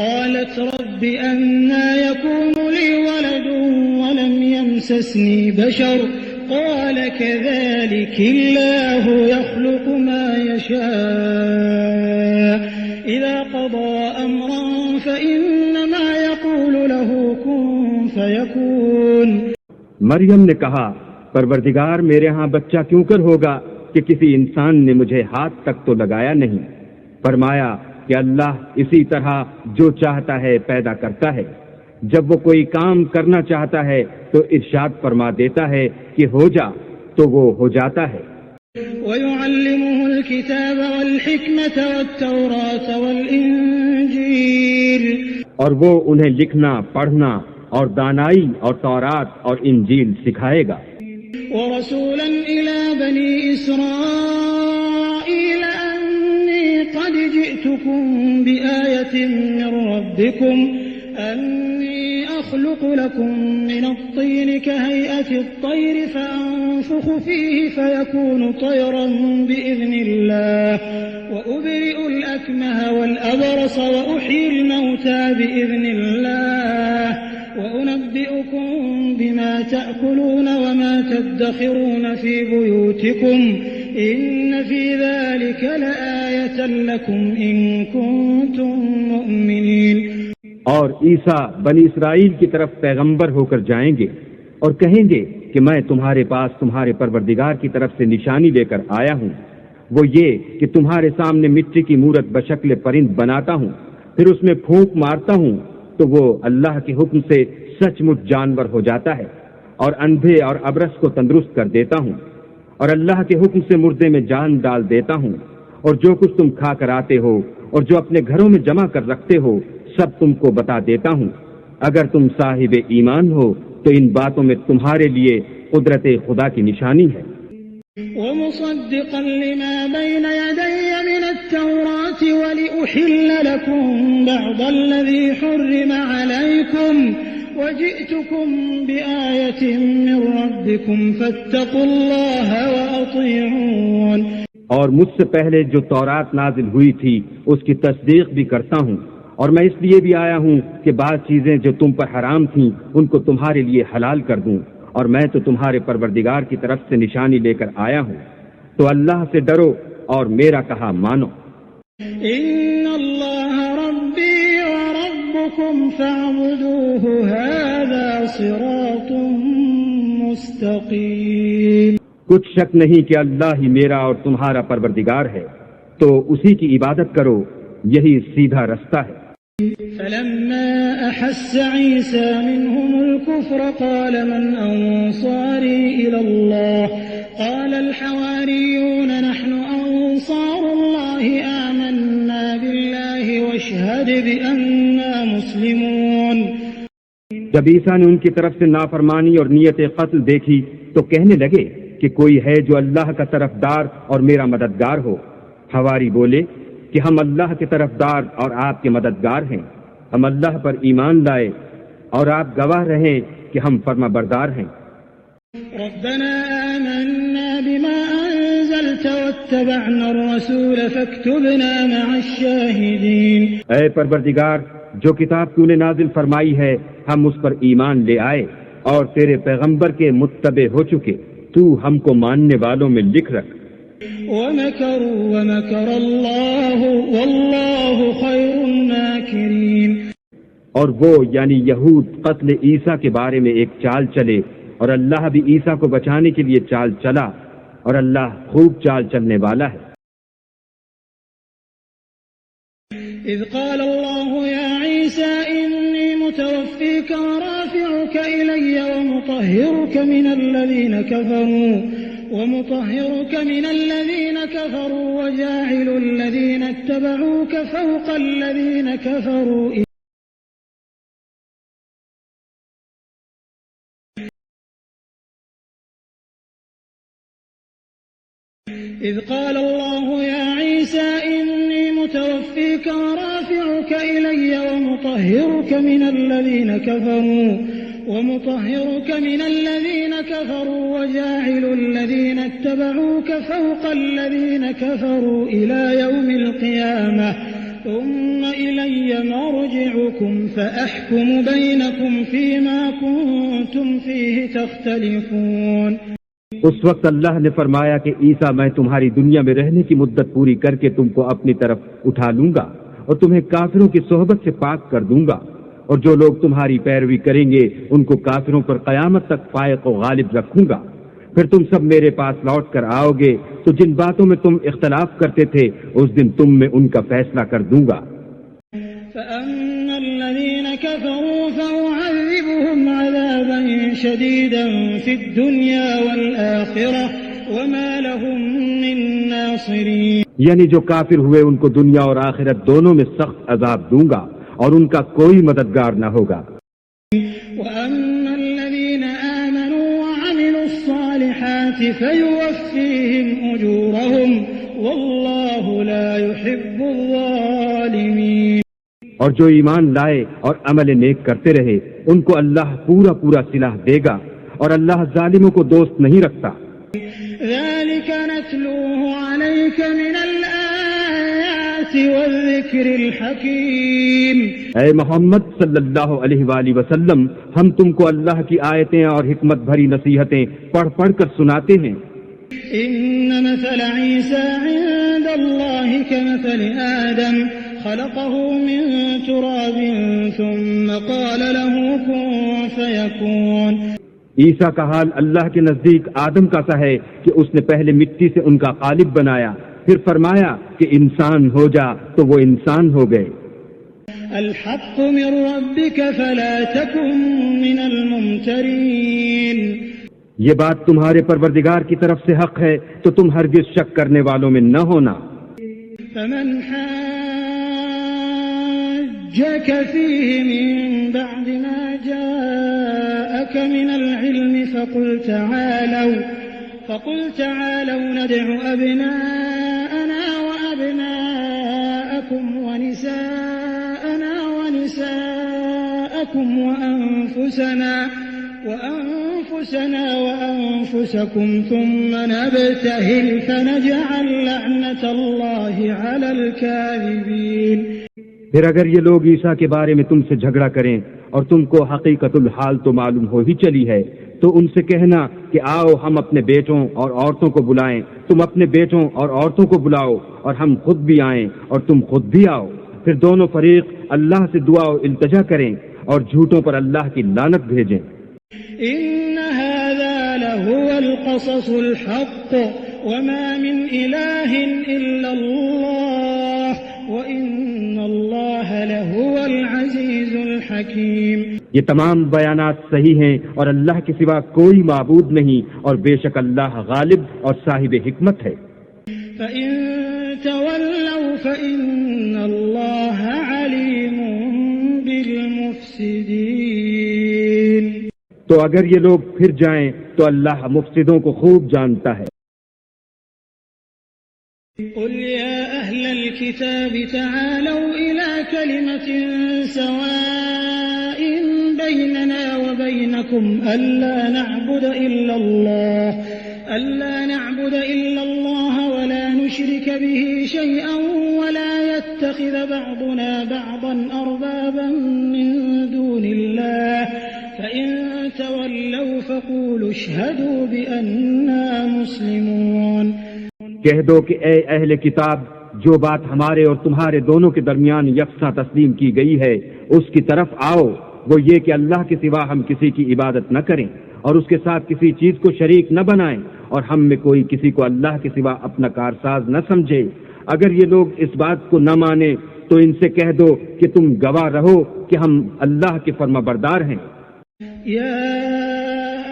قالت رب أنى يكون لي ولد ولم يمسسني بشر قال كذلك الله يخلق ما يشاء إذا قضى أمرا فإنما يقول له كن فيكون. مریم نے کہا پروردگار میرے ہاں بچہ کیوں کر ہوگا کہ کسی انسان نے مجھے ہاتھ تک تو لگایا نہیں. فرمایا کہ اللہ اسی طرح جو چاہتا ہے پیدا کرتا ہے. جب وہ کوئی کام کرنا چاہتا ہے تو ارشاد فرما دیتا ہے کہ ہو جا تو وہ ہو جاتا ہے. وَيُعَلِّمُهُ الْكِتَابَ وَالْحِكْمَةَ وَالتَّوْرَاةَ وَالْإِنْجِيلَ. اور وہ انہیں لکھنا پڑھنا اور دانائی اور تورات اور انجیل سکھائے گا. وَرَسُولًا إِلَى بَنِي إِسْرَائِيلَ أَنِّي قَدْ جِئْتُكُمْ بِآيَةٍ مِّن رَّبِّكُمْ أَنِّي أَخْلُقُ لَكُم مِّنَ الطِّينِ كَهَيْئَةِ الطَّيْرِ فَأَنفُخُ فِيهِ فَيَكُونُ طَيْرًا بِإِذْنِ اللَّهِ وَأُبْرِئُ الْأَكْمَهَ وَالْأَبْرَصَ وَأُحْيِي الْمَوْتَىٰ بِإِذْنِ اللَّهِ وَأُنَبِّئُكُم بِمَا تَأْكُلُونَ وَمَا تَدَّخِرُونَ فِي بُيُوتِكُمْ إِنَّ فِي ذَلِكَ لَآيَةً لَكُمْ إِن كُنتُم مُّؤْمِنِينَ. اور عیسیٰ بنی اسرائیل کی طرف پیغمبر ہو کر جائیں گے اور کہیں گے کہ میں تمہارے پاس تمہارے پروردگار کی طرف سے نشانی لے کر آیا ہوں. وہ یہ کہ تمہارے سامنے مٹی کی مورت بشکل پرند بناتا ہوں، پھر اس میں پھونک مارتا ہوں تو وہ اللہ کے حکم سے سچ مچ جانور ہو جاتا ہے، اور اندھے اور ابرص کو تندرست کر دیتا ہوں، اور اللہ کے حکم سے مردے میں جان ڈال دیتا ہوں، اور جو کچھ تم کھا کر آتے ہو اور جو اپنے گھروں میں جمع کر رکھتے ہو سب تم کو بتا دیتا ہوں. اگر تم صاحب ایمان ہو تو ان باتوں میں تمہارے لیے قدرت خدا کی نشانی ہے. وَمُصَدِّقًا لِمَا بَيْنَ يَدَيَّ مِنَ التَّوْرَاةِ وَلِأُحِلَّ لَكُم بَعْضَ الَّذِي حُرِّمَ عَلَيْكُمْ وَجِئْتُكُم بِآيَةٍ مِّن رَّبِّكُمْ فَاتَّقُوا اللَّهَ وَأَطِيعُونِ. اور مجھ سے پہلے جو تورات نازل ہوئی تھی اس کی تصدیق بھی کرتا ہوں، اور میں اس لیے بھی آیا ہوں کہ بعض چیزیں جو تم پر حرام تھیں ان کو تمہارے لیے حلال کر دوں، اور میں تو تمہارے پروردگار کی طرف سے نشانی لے کر آیا ہوں. تو اللہ سے ڈرو اور میرا کہا مانو. ان اللہ ربی وربکم فاعبدوہ ھذا صراط مستقیم. کچھ شک نہیں کہ اللہ ہی میرا اور تمہارا پروردگار ہے، تو اسی کی عبادت کرو، یہی سیدھا رستہ ہے. فلما أحس عيسى منهم الكفر قال من أنصاري إلى الله قال الحواريون نحن أنصار الله آمنا بالله واشهد بأننا مسلمون. جب عیسیٰ نے ان کی طرف سے نافرمانی اور نیت قتل دیکھی تو کہنے لگے کہ کوئی ہے جو اللہ کا طرفدار اور میرا مددگار ہو. حواری بولے کہ ہم اللہ کے طرفدار اور آپ کے مددگار ہیں. ہم اللہ پر ایمان لائے اور آپ گواہ رہیں کہ ہم فرما بردار ہیں. ربنا آمنا بما أنزلت واتبعنا الرسول فاكتبنا مع الشاهدين. اے پروردگار، جو کتاب تو نے نازل فرمائی ہے ہم اس پر ایمان لے آئے اور تیرے پیغمبر کے متبع ہو چکے، تو ہم کو ماننے والوں میں لکھ رکھ. وَمَكَرُوا وَمَكَرَ اللَّهُ وَاللَّهُ خَيْرُ الْمَاكِرِينَ. اور وہ یعنی یہود قتل عیسیٰ کے بارے میں ایک چال چلے، اور اللہ بھی عیسیٰ کو بچانے کے لیے چال چلا، اور اللہ خوب چال چلنے والا ہے. إِذْ قَالَ اللَّهُ يَا عِيسَى إِنِّي مُتَوَفِّيكَ وَرَافِعُكَ إِلَيَّ وَمُطَهِّرُكَ مِنَ الَّذِينَ كَفَرُوا وَجَاعِلُ الَّذِينَ اتَّبَعُوكَ فَوْقَ الَّذِينَ كَفَرُوا. إِذْ قَالَ اللَّهُ يَا عِيسَى إِنِّي مُتَوَفِّيكَ وَرَافِعُكَ إِلَيَّ وَمُطَهِّرُكَ مِنَ الَّذِينَ كَفَرُوا وَجَاعِلُ الَّذِينَ اتَّبَعُوكَ فَوْقَ الَّذِينَ كَفَرُوا إِلَى يَوْمِ الْقِيَامَةِ ثم إلي مرجعكم فأحكم بينكم فيما كنتم فيه تختلفون. اس وقت اللہ نے فرمایا کہ عیسیٰ میں تمہاری دنیا میں رہنے کی مدت پوری کر کے تم کو اپنی طرف اٹھا لوں گا اور تمہیں کافروں کی صحبت سے پاک کر دوں گا، اور جو لوگ تمہاری پیروی کریں گے ان کو کافروں پر قیامت تک فائق و غالب رکھوں گا. پھر تم سب میرے پاس لوٹ کر آؤ گے تو جن باتوں میں تم اختلاف کرتے تھے اس دن تم میں ان کا فیصلہ کر دوں گا. فأما الذين كفروا فأعذبهم عذابا شديدا في الدنيا والآخرة وما لهم من ناصرين. یعنی جو کافر ہوئے ان کو دنیا اور آخرت دونوں میں سخت عذاب دوں گا اور ان کا کوئی مددگار نہ ہوگا. وأما الذين آمنوا وعملوا الصالحات فيوفيهم أجورهم والله لا يحب الظالمين. اور جو ایمان لائے اور عمل نیک کرتے رہے ان کو اللہ پورا پورا صلاح دے گا اور اللہ ظالموں کو دوست نہیں رکھتا. ذلك نتلوه عليك من الآيات والذكر الحكيم. اے محمد صلی اللہ علیہ وآلہ وسلم، ہم تم کو اللہ کی آیتیں اور حکمت بھری نصیحتیں پڑھ پڑھ کر سناتے ہیں. إن مثل عيسى عند الله كمثل آدم خلقه من تراب ثم قال له كن فيكون. عیسیٰ کا حال اللہ کے نزدیک آدم کا سا ہے کہ اس نے پہلے مٹی سے ان کا قالب بنایا، پھر فرمایا کہ انسان ہو جا تو وہ انسان ہو گئے. الحق من ربك فلا تكن من الممترين. یہ بات تمہارے پروردگار کی طرف سے حق ہے تو تم ہرگز شک کرنے والوں میں نہ ہونا. فمن حاجك فيه من بعد ما جاءك من العلم فقل تعالوا ندع أبناءنا وأبناءكم ونساءنا ونساءكم وأنفسكم ثم نبتهل فنجعل لعنة الله على الكاذبين. پھر اگر یہ لوگ عیسیٰ کے بارے میں تم سے جھگڑا کریں اور تم کو حقیقت الحال تو معلوم ہو ہی چلی ہے تو ان سے کہنا کہ آؤ ہم اپنے بیٹوں اور عورتوں کو بلائیں، تم اپنے بیٹوں اور عورتوں کو بلاؤ اور ہم خود بھی آئیں اور تم خود بھی آؤ. پھر دونوں فریق اللہ سے دعا و التجا کریں اور جھوٹوں پر اللہ کی لعنت بھیجیں. إن هذا لهو القصص الحق وما من إله إلا الله وإن الله لهو العزيز الحكيم. یہ تمام بیانات صحیح ہیں اور اللہ کے سوا کوئی معبود نہیں اور بے شک اللہ غالب اور صاحب حکمت ہے. فإن تولوا فإن الله عليم بالمفسدين. تو اگر یہ لوگ پھر جائیں تو اللہ مفسدوں کو خوب جانتا ہے. قل يا أهل الكتاب تعالوا إلى كلمة سواء بيننا وبينكم ألا نعبد إلا الله ولا نشرك به شيئا ولا يتخذ بعضنا بعضا أربابا من دون الله فإن تولوا فقولوا اشهدوا بأننا مسلمون. کہہ دو کہ اے اہل کتاب، جو بات ہمارے اور تمہارے دونوں کے درمیان یکساں تسلیم کی گئی ہے اس کی طرف آؤ، وہ یہ کہ اللہ کے سوا ہم کسی کی عبادت نہ کریں اور اس کے ساتھ کسی چیز کو شریک نہ بنائیں اور ہم میں کوئی کسی کو اللہ کے سوا اپنا کارساز نہ سمجھے. اگر یہ لوگ اس بات کو نہ مانیں تو ان سے کہہ دو کہ تم گواہ رہو کہ ہم اللہ کے فرما بردار ہیں. يا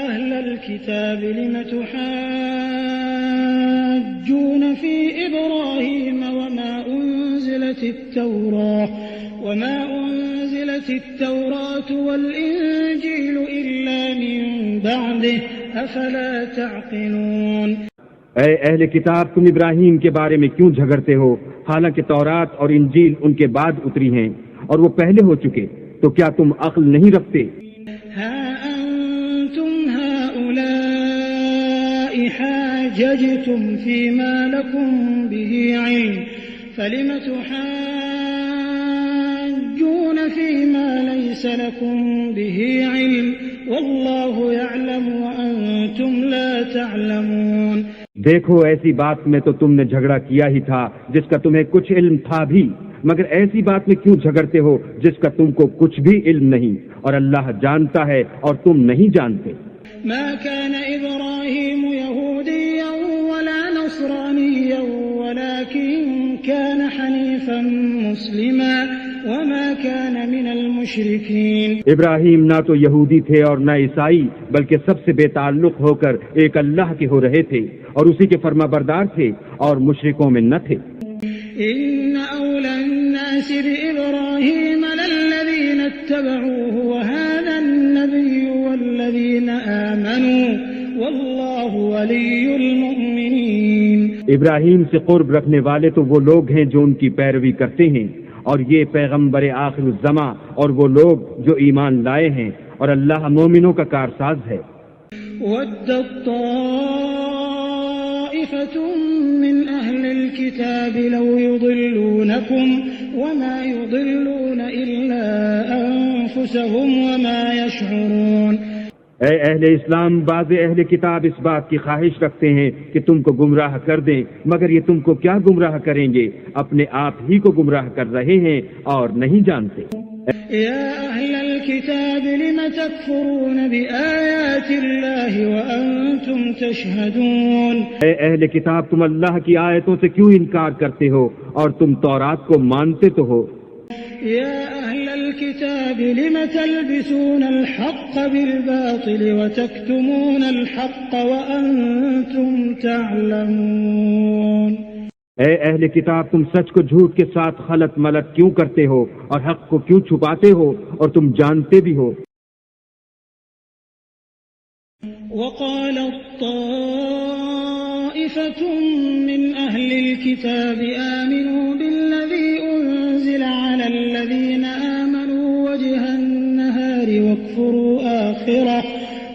أهل الكتاب لم تحاجون في إبراهيم وما أنزلت التوراة والإنجيل إلا من بعده أفلا تعقلون. اے اہل کتاب، تم ابراہیم کے بارے میں کیوں جھگڑتے ہو حالانکہ تورات اور انجیل ان کے بعد اتری ہیں اور وہ پہلے ہو چکے، تو کیا تم عقل نہیں رکھتے؟ ها أنتم هؤلاء حاججتم فيما لكم به علم فلم تحاجون فيما ليس لكم به علم والله يعلم وأنتم لا تعلمون. دیکھو ایسی بات میں تو تم نے جھگڑا کیا ہی تھا جس کا تمہیں کچھ علم تھا بھی، مگر ایسی بات میں کیوں جھگڑتے ہو جس کا تم کو کچھ بھی علم نہیں، اور اللہ جانتا ہے اور تم نہیں جانتے. ما كان إبراهيم يهوديا ولا نصرانيا ولكن كان حنيفا مسلما وما كان من المشركين. ابراہیم نہ تو یہودی تھے اور نہ عیسائی، بلکہ سب سے بے تعلق ہو کر ایک اللہ کے ہو رہے تھے اور اسی کے فرما بردار تھے اور مشرکوں میں نہ تھے. إن أولى الناس بإبراهيم للذين اتبعوه وهذا النبي والذين آمنوا والله ولي المؤمنين. ابراہیم سے قرب رکھنے والے تو وہ لوگ ہیں جو ان کی پیروی کرتے ہیں، اور یہ پیغمبر آخر الزماں اور وہ لوگ جو ایمان لائے ہیں، اور اللہ مومنوں کا کارساز ہے. وَدَّت طَّائِفَةٌ مِّنْ أَهْلِ الْكِتَابِ لَوْ يُضِلُّونَكُمْ وَمَا يُضِلُّونَ إِلَّا أَنفُسَهُمْ وَمَا يَشْعُرُونَ. اے اہل اسلام، بعض اہل کتاب اس بات کی خواہش رکھتے ہیں کہ تم کو گمراہ کر دیں، مگر یہ تم کو کیا گمراہ کریں گے، اپنے آپ ہی کو گمراہ کر رہے ہیں اور نہیں جانتے. يا أهل الكتاب لم تكفرون بآيات الله وأنتم تشهدون. اے اہل کتاب، تم اللہ کی آیتوں سے کیوں انکار کرتے ہو اور تم تورات کو مانتے تو ہو. يا أهل الكتاب لم تلبسون الحق بالباطل وتكتمون الحق وأنتم تعلمون. اے اہل کتاب، تم سچ کو جھوٹ کے ساتھ خلط ملط کیوں کرتے ہو اور حق کو کیوں چھپاتے ہو اور تم جانتے بھی ہو. وقالت طائفة من أهل الكتاب آمنوا بالذي أنزل على الذين آمنوا وجه النهار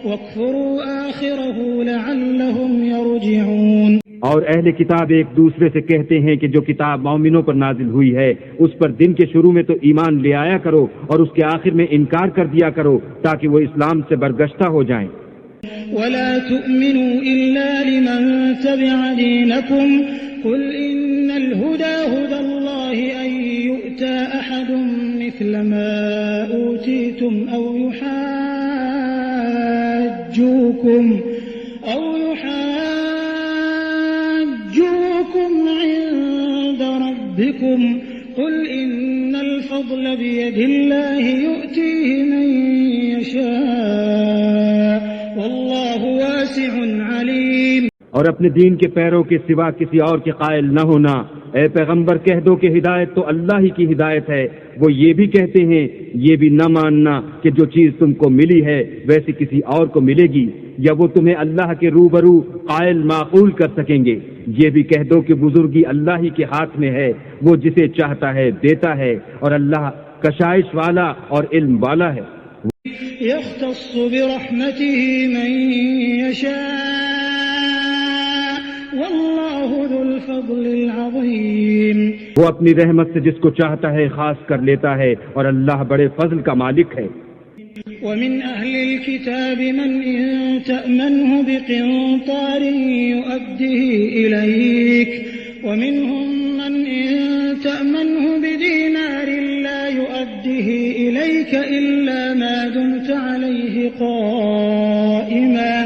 واكفروا آخره لعلهم يرجعون. اور اہل کتاب ایک دوسرے سے کہتے ہیں کہ جو کتاب مومنوں پر نازل ہوئی ہے اس پر دن کے شروع میں تو ایمان لے آیا کرو اور اس کے آخر میں انکار کر دیا کرو تاکہ وہ اسلام سے برگشتہ ہو جائیں. ولا تؤمنوا إلا لمن تبع دينكم قل إن الهدى هدى الله أن يؤتى أحد مثل ما أوتيتم أو يحاجوكم عند ربكم قل إن الفضل بيد الله يؤتيه من يشاء والله واسع عليم. اور اپنے دین کے پیروں کے سوا کسی اور کے قائل نہ ہونا. اے پیغمبر کہہ دو کہ ہدایت تو اللہ ہی کی ہدایت ہے. وہ یہ بھی کہتے ہیں یہ بھی نہ ماننا کہ جو چیز تم کو ملی ہے ویسی کسی اور کو ملے گی، یا وہ تمہیں اللہ کے روبرو قائل معقول کر سکیں گے. یہ بھی کہہ دو کہ بزرگی اللہ ہی کے ہاتھ میں ہے، وہ جسے چاہتا ہے دیتا ہے، اور اللہ کشائش والا اور علم والا ہے. يختص برحمته من يشاء والله ذو الفضل العظيم. وہ اپنی رحمت سے جس کو چاہتا ہے خاص کر لیتا ہے اور اللہ بڑے فضل کا مالک ہے. ومن أهل الكتاب من إن تأمنه بقنطار يؤده إليك ومنهم من إن تأمنه بدينار لا يؤده إليك إلا ما دمت عليه قائما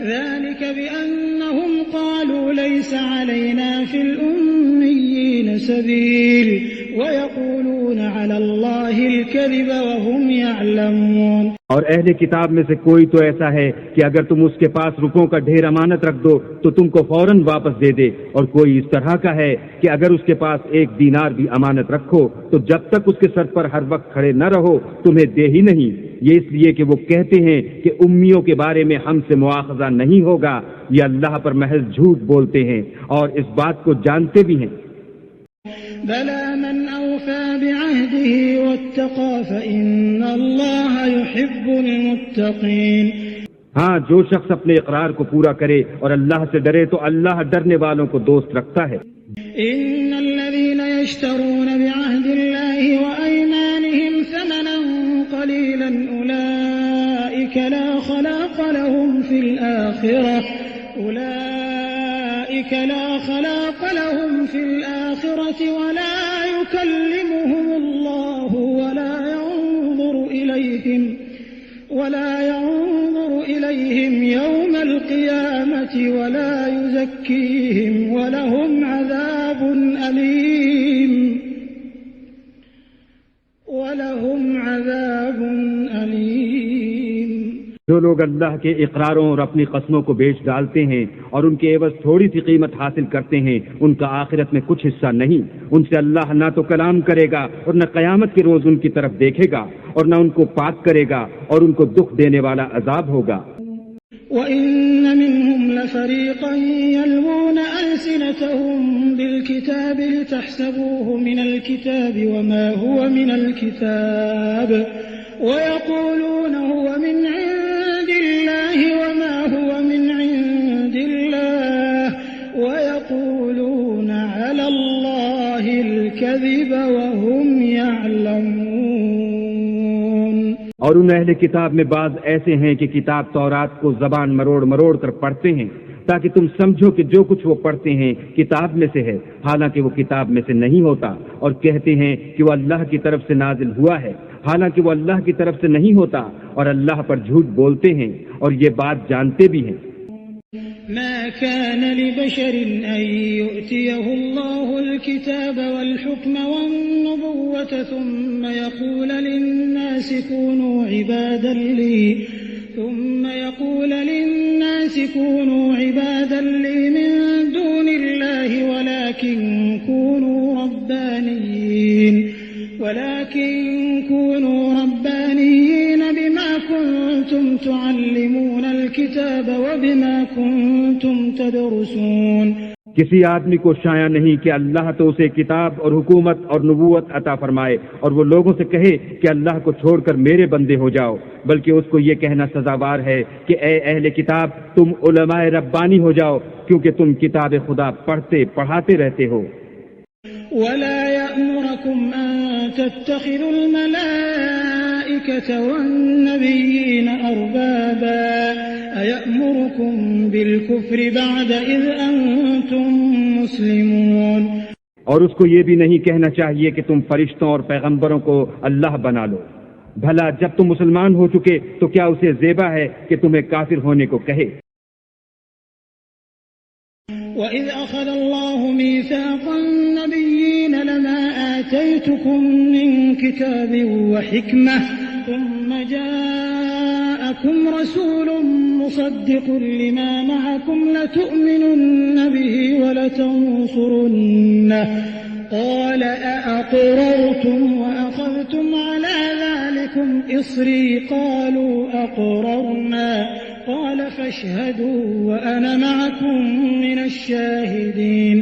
ذلك بأنهم قالوا ليس علينا في الأميين سبيل ويقولون على الله الكذب وهم يعلمون. اور اہل کتاب میں سے کوئی تو ایسا ہے کہ اگر تم اس کے پاس روپوں کا ڈھیر امانت رکھ دو تو تم کو فوراً واپس دے دے، اور کوئی اس طرح کا ہے کہ اگر اس کے پاس ایک دینار بھی امانت رکھو تو جب تک اس کے سر پر ہر وقت کھڑے نہ رہو تمہیں دے ہی نہیں. یہ اس لیے کہ وہ کہتے ہیں کہ امیوں کے بارے میں ہم سے مواخذہ نہیں ہوگا. یہ اللہ پر محض جھوٹ بولتے ہیں اور اس بات کو جانتے بھی ہیں. بلى من أوفى بعهده واتقى فإن الله يحب المتقين. ہاں، جو شخص اپنے اقرار کو پورا کرے اور اللہ سے ڈرے تو اللہ ڈرنے والوں کو دوست رکھتا ہے. إن الذين يشترون بعهد الله وأيمانهم ثمنا خلاق لهم في الآخرة ولا يكلمهم الله ولا ينظر إليهم يوم القيامة ولا يزكيهم ولهم عذاب أليم جو لوگ اللہ کے اقراروں اور اپنی قسموں کو بیچ ڈالتے ہیں اور ان کے عوض تھوڑی سی قیمت حاصل کرتے ہیں، ان کا آخرت میں کچھ حصہ نہیں. ان سے اللہ نہ تو کلام کرے گا اور نہ قیامت کے روز ان کی طرف دیکھے گا اور نہ ان کو پاک کرے گا اور ان کو دکھ دینے والا عذاب ہوگا. وَإِنَّ مِنْهُمْ لَفَرِيقًا يَلْوُونَ أَلْسِنَتَهُم بِالْكِتَابِ لِتَحْسَبُوهُ مِنَ الْكِتَابِ وَمَا هُوَ مِنَ الْكِتَابِ وَيَقُولُونَ هُوَ مِنْ عِندِ اللَّهِ وَمَا هُوَ مِنْ عِندِ اللَّهِ وَيَقُولُونَ عَلَى اللَّهِ الْكَذِبَ وَهُمْ يَعْلَمُونَ. اور ان اہل کتاب میں بعض ایسے ہیں کہ کتاب تورات کو زبان مروڑ مروڑ کر پڑھتے ہیں تاکہ تم سمجھو کہ جو کچھ وہ پڑھتے ہیں کتاب میں سے ہے، حالانکہ وہ کتاب میں سے نہیں ہوتا، اور کہتے ہیں کہ وہ اللہ کی طرف سے نازل ہوا ہے، حالانکہ وہ اللہ کی طرف سے نہیں ہوتا، اور اللہ پر جھوٹ بولتے ہیں اور یہ بات جانتے بھی ہیں. ما كان لبشر أن يؤتيه الله الكتاب والحكم والنبوة ثم يقول للناس كونوا عبادا لي من دون الله ولكن كونوا ربانيين بما كنتم تعلمون الكتاب وبما كنتم تدرسون. کسی آدمی کو شایع نہیں کہ اللہ تو اسے کتاب اور حکومت اور نبوت عطا فرمائے اور وہ لوگوں سے کہے کہ اللہ کو چھوڑ کر میرے بندے ہو جاؤ، بلکہ اس کو یہ کہنا سزاوار ہے کہ اے اہل کتاب تم علماء ربانی ہو جاؤ، کیونکہ تم کتاب خدا پڑھتے پڑھاتے رہتے ہو. ولا يأمركم أن تتخذوا الملائكة والنبيين أربابا أيأمركم بالكفر بعد إذ أنتم مسلمون. اور اس کو یہ بھی نہیں کہنا چاہیے کہ تم فرشتوں اور پیغمبروں کو اللہ بنا لو. بھلا جب تم مسلمان ہو چکے تو کیا اسے زیبا ہے کہ تمہیں کافر ہونے کو کہے. وَإِذْ أَخَذَ اللَّهُ مِيثَاقَ النَّبِيِّينَ لَمَا آتَيْتُكُم مِّن كِتَابٍ وَحِكْمَةٍ ثُمَّ جَاءَكُمْ رَسُولٌ مُّصَدِّقٌ لِّمَا مَعَكُمْ لَتُؤْمِنُنَّ بِهِ وَلَتَنصُرُنَّهُ قَالَ أَأَقْرَرْتُمْ وَأَخَذْتُمْ عَلَىٰ ذَلِكُمْ إِصْرِي قَالُوا أَقْرَرْنَا قال فاشهدوا وأنا معكم من الشاهدين.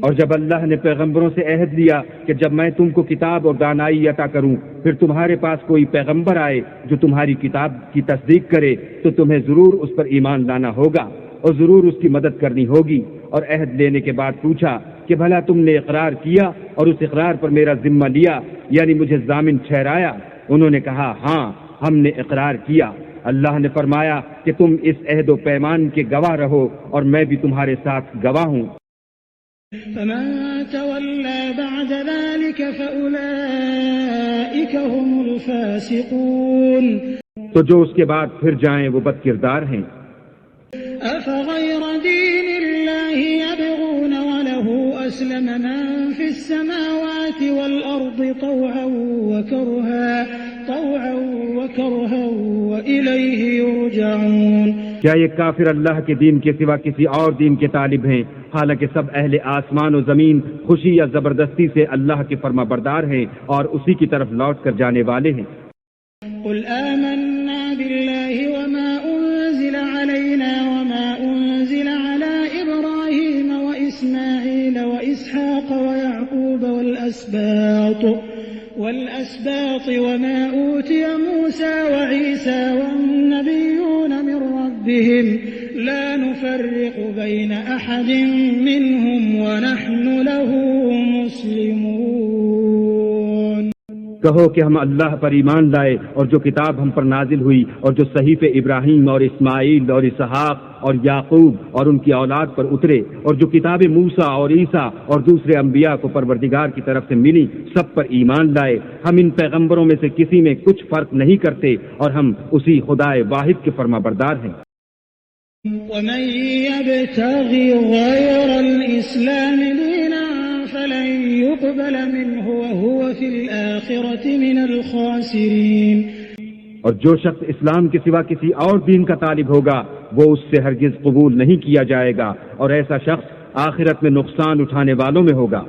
اور جب اللہ نے پیغمبروں سے عہد لیا کہ جب میں تم کو کتاب اور دانائی عطا کروں پھر تمہارے پاس کوئی پیغمبر آئے جو تمہاری کتاب کی تصدیق کرے تو تمہیں ضرور اس پر ایمان لانا ہوگا اور ضرور اس کی مدد کرنی ہوگی. اور عہد لینے کے بعد پوچھا کہ بھلا تم نے اقرار کیا اور اس اقرار پر میرا ذمہ لیا، یعنی مجھے ضامن ٹھہرایا؟ انہوں نے کہا ہاں ہم نے اقرار کیا. اللہ نے فرمایا کہ تم اس عہد و پیمان کے گواہ رہو اور میں بھی تمہارے ساتھ گواہ ہوں. فمن تولى بعد ذلك فأولئك هم الفاسقون. تو جو اس کے بعد پھر جائیں وہ بد کردار ہیں. أفغير دين الله يبغون وله أسلم من في السماوات والأرض طوعا وكرها وإليه يرجعون. کیا یہ کافر اللہ کے دین کے سوا کسی اور دین کے طالب ہیں، حالانکہ سب اہل آسمان و زمین خوشی یا زبردستی سے اللہ کے فرما بردار ہیں اور اسی کی طرف لوٹ کر جانے والے ہیں. قل آمنا بالله وما أنزل علينا وما أنزل على إبراهيم وإسماعيل وإسحاق ويعقوب والأسباط وما أوتي موسى وعيسى والنبيون من ربهم لا نفرق بين أحد منهم ونحن له مسلمون. کہو کہ ہم اللہ پر ایمان لائے اور جو کتاب ہم پر نازل ہوئی اور جو صحیفے ابراہیم اور اسماعیل اور اسحاق اور یعقوب اور ان کی اولاد پر اترے اور جو کتاب موسیٰ اور عیسیٰ اور دوسرے انبیاء کو پروردگار کی طرف سے ملی سب پر ایمان لائے. ہم ان پیغمبروں میں سے کسی میں کچھ فرق نہیں کرتے اور ہم اسی خدائے واحد کے فرما بردار ہیں. ومن يبتغ غير الإسلام دينا فلن يقبل منه وهو في الآخرة من الخاسرين. اور جو شخص اسلام کے سوا کسی اور دین کا طالب ہوگا وہ اس سے ہرگز قبول نہیں کیا جائے گا اور ایسا شخص آخرت میں نقصان اٹھانے والوں میں ہوگا.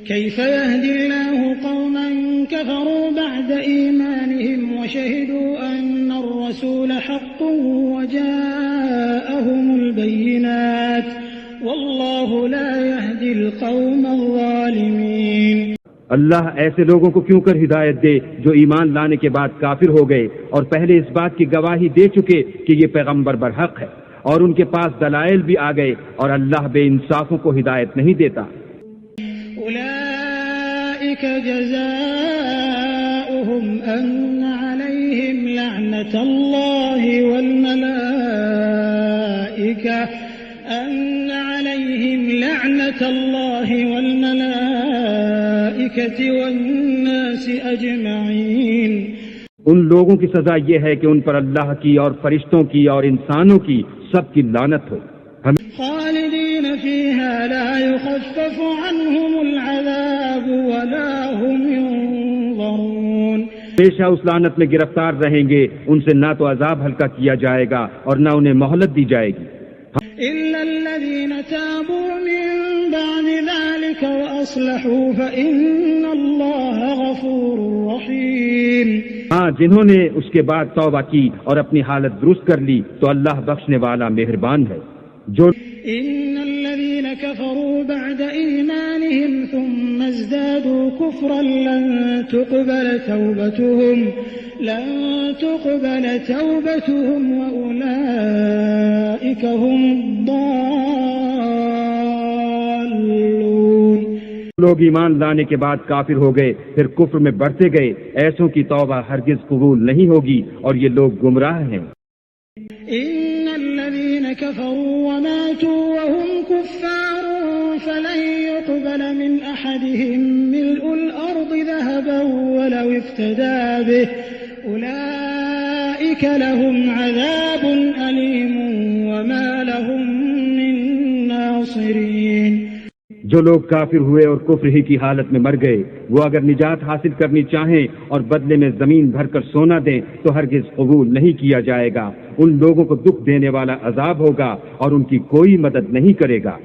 كيف يهدي الله قوما كفروا بعد إيمانهم وشهدوا أن الرسول حق وجاءهم البينات والله لا يهدي القوم الظالمين. اللہ ایسے لوگوں کو کیوں کر ہدایت دے جو ایمان لانے کے بعد کافر ہو گئے اور پہلے اس بات کی گواہی دے چکے کہ یہ پیغمبر برحق ہے اور ان کے پاس دلائل بھی آ گئے اور اللہ بے انصافوں کو ہدایت نہیں دیتا. أولئك جزاؤهم أن عليهم لعنة الله والملائكة والناس أجمعين. ان لوگوں کی سزا یہ ہے کہ ان پر اللہ کی اور فرشتوں کی اور انسانوں کی سب کی لعنت ہو. خالدین فیہا لا یخفف عنہم العذاب ولا هم ينظرون. ہمیشہ اس لعنت میں گرفتار رہیں گے، ان سے نہ تو عذاب ہلکا کیا جائے گا اور نہ انہیں مہلت دی جائے گی. إلا الذين تابوا من بعد ذلك وأصلحوا فإن الله غفور رحيم. ہاں، جنہوں نے اس کے بعد توبہ کی اور اپنی حالت درست کر لی تو اللہ بخشنے والا مہربان ہے. جو إن الذين كفروا بعد إيمانهم ثم ازدادوا كفرا لن تقبل توبتهم وأولئك هم الضالون. لوگ ایمان لانے کے بعد کافر ہو گئے پھر کفر میں بڑھتے گئے، ایسوں کی توبہ ہرگز قبول نہیں ہوگی اور یہ لوگ گمراہ ہیں. إن الذين كفروا وماتوا وهم كفار فلن يقبل من أحدهم ملء الأرض ذهبا ولو افتدى به أولئك لهم عذاب أليم وما لهم من ناصرين. جو لوگ کافر ہوئے اور کفر ہی کی حالت میں مر گئے وہ اگر نجات حاصل کرنی چاہیں اور بدلے میں زمین بھر کر سونا دیں تو ہرگز قبول نہیں کیا جائے گا. ان لوگوں کو دکھ دینے والا عذاب ہوگا اور ان کی کوئی مدد نہیں کرے گا.